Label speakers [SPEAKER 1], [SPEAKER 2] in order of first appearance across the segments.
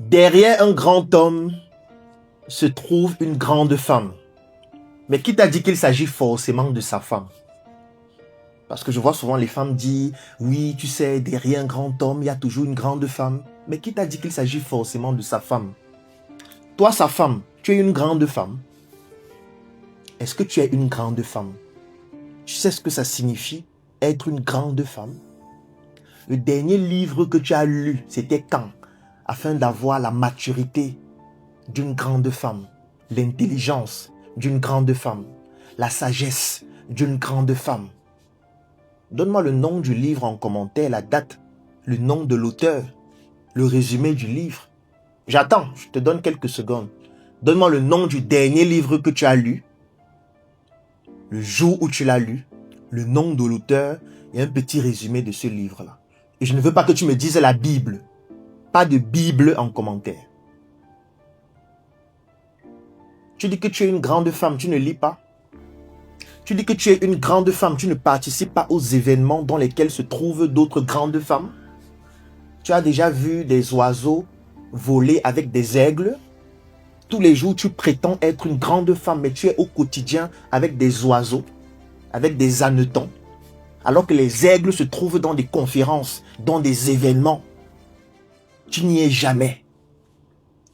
[SPEAKER 1] Derrière un grand homme se trouve une grande femme. Mais qui t'a dit qu'il s'agit forcément de sa femme? Parce que je vois souvent les femmes dire, oui, tu sais, derrière un grand homme, il y a toujours une grande femme. Mais qui t'a dit qu'il s'agit forcément de sa femme? Toi, sa femme, tu es une grande femme. Est-ce que tu es une grande femme? Tu sais ce que ça signifie, être une grande femme? Le dernier livre que tu as lu, c'était quand? Afin d'avoir la maturité d'une grande femme, l'intelligence d'une grande femme, la sagesse d'une grande femme. Donne-moi le nom du livre en commentaire, la date, le nom de l'auteur, le résumé du livre. J'attends, je te donne quelques secondes. Donne-moi le nom du dernier livre que tu as lu, le jour où tu l'as lu, le nom de l'auteur et un petit résumé de ce livre-là. Et je ne veux pas que tu me dises la Bible. Pas de Bible en commentaire. Tu dis que tu es une grande femme, tu ne lis pas. Tu dis que tu es une grande femme, tu ne participes pas aux événements dans lesquels se trouvent d'autres grandes femmes. Tu as déjà vu des oiseaux voler avec des aigles. Tous les jours, tu prétends être une grande femme, mais tu es au quotidien avec des oiseaux, avec des hannetons, alors que les aigles se trouvent dans des conférences, dans des événements. Tu n'y es jamais.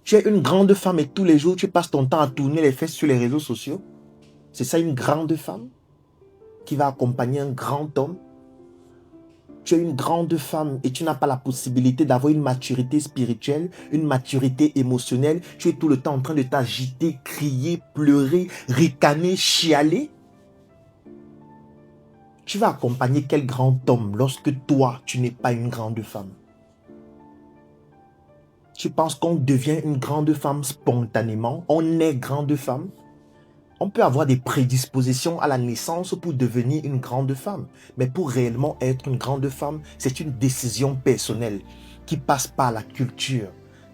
[SPEAKER 1] Tu es une grande femme et tous les jours, tu passes ton temps à tourner les fesses sur les réseaux sociaux. C'est ça une grande femme qui va accompagner un grand homme? Tu es une grande femme et tu n'as pas la possibilité d'avoir une maturité spirituelle, une maturité émotionnelle. Tu es tout le temps en train de t'agiter, crier, pleurer, ricaner, chialer. Tu vas accompagner quel grand homme lorsque toi, tu n'es pas une grande femme? Tu penses qu'on devient une grande femme spontanément? On est grande femme? On peut avoir des prédispositions à la naissance pour devenir une grande femme. Mais pour réellement être une grande femme, c'est une décision personnelle qui passe par la culture,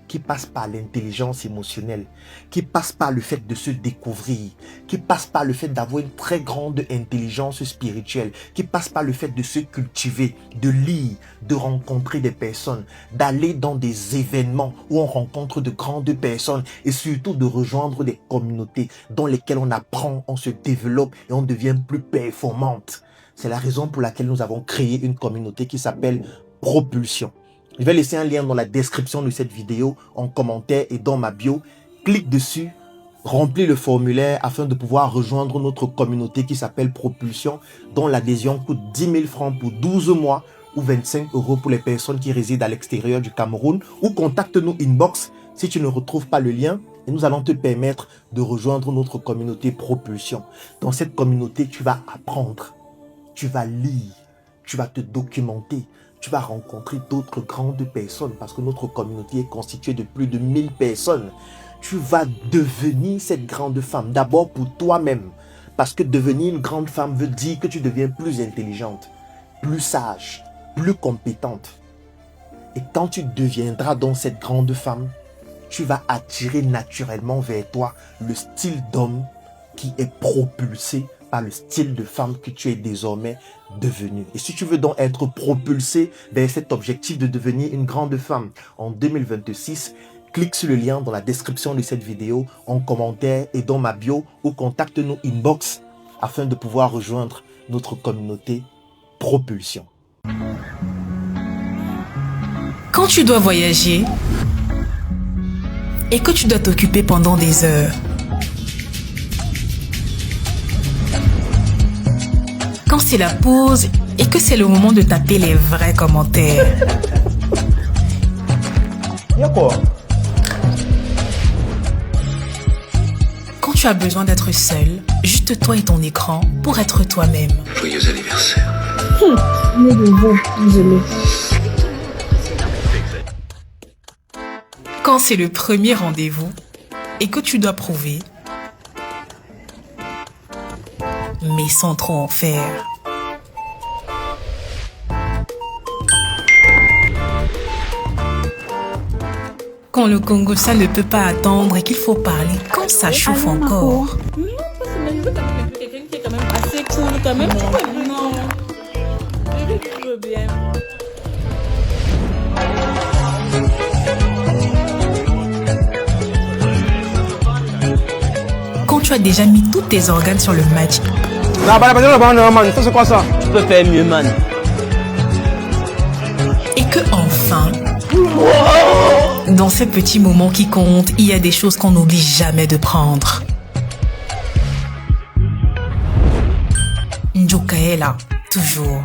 [SPEAKER 1] qui passe par l'intelligence émotionnelle, qui passe par le fait de se découvrir, qui passe par le fait d'avoir une très grande intelligence spirituelle, qui passe par le fait de se cultiver, de lire, de rencontrer des personnes, d'aller dans des événements où on rencontre de grandes personnes et surtout de rejoindre des communautés dans lesquelles on apprend, on se développe et on devient plus performante. C'est la raison pour laquelle nous avons créé une communauté qui s'appelle Propulsion. Je vais laisser un lien dans la description de cette vidéo, en commentaire et dans ma bio. Clique dessus, remplis le formulaire afin de pouvoir rejoindre notre communauté qui s'appelle Propulsion, dont l'adhésion coûte 10 000 francs pour 12 mois ou 25 € pour les personnes qui résident à l'extérieur du Cameroun. Ou contacte-nous inbox si tu ne retrouves pas le lien et nous allons te permettre de rejoindre notre communauté Propulsion. Dans cette communauté, tu vas apprendre, tu vas lire, tu vas te documenter. Tu vas rencontrer d'autres grandes personnes parce que notre communauté est constituée de plus de 1000 personnes. Tu vas devenir cette grande femme, d'abord pour toi-même. Parce que devenir une grande femme veut dire que tu deviens plus intelligente, plus sage, plus compétente. Et quand tu deviendras donc cette grande femme, tu vas attirer naturellement vers toi le style d'homme qui est propulsé par le style de femme que tu es désormais devenue. Et si tu veux donc être propulsé vers cet objectif de devenir une grande femme en 2026, clique sur le lien dans la description de cette vidéo, en commentaire et dans ma bio, ou contacte-nous inbox afin de pouvoir rejoindre notre communauté Propulsion.
[SPEAKER 2] Quand tu dois voyager et que tu dois t'occuper pendant des heures, quand c'est la pause et que c'est le moment de taper les vrais commentaires.
[SPEAKER 1] Y'a quoi?
[SPEAKER 2] Quand tu as besoin d'être seul, juste toi et ton écran pour être toi-même.
[SPEAKER 3] Joyeux anniversaire.
[SPEAKER 2] Quand c'est le premier rendez-vous et que tu dois prouver, mais sans trop en faire. Quand le Congo, ça ne peut pas attendre et qu'il faut parler quand ça chauffe encore.
[SPEAKER 4] Non, c'est quelqu'un qui est quand même assez cool quand même. Non. Je veux bien.
[SPEAKER 2] as déjà mis tous tes organes sur le match.
[SPEAKER 3] Man, ça c'est quoi ça?
[SPEAKER 5] Tu peux faire mieux, man.
[SPEAKER 2] Et que enfin, dans ces petits moments qui comptent, il y a des choses qu'on n'oublie jamais de prendre. Njoka est là, toujours.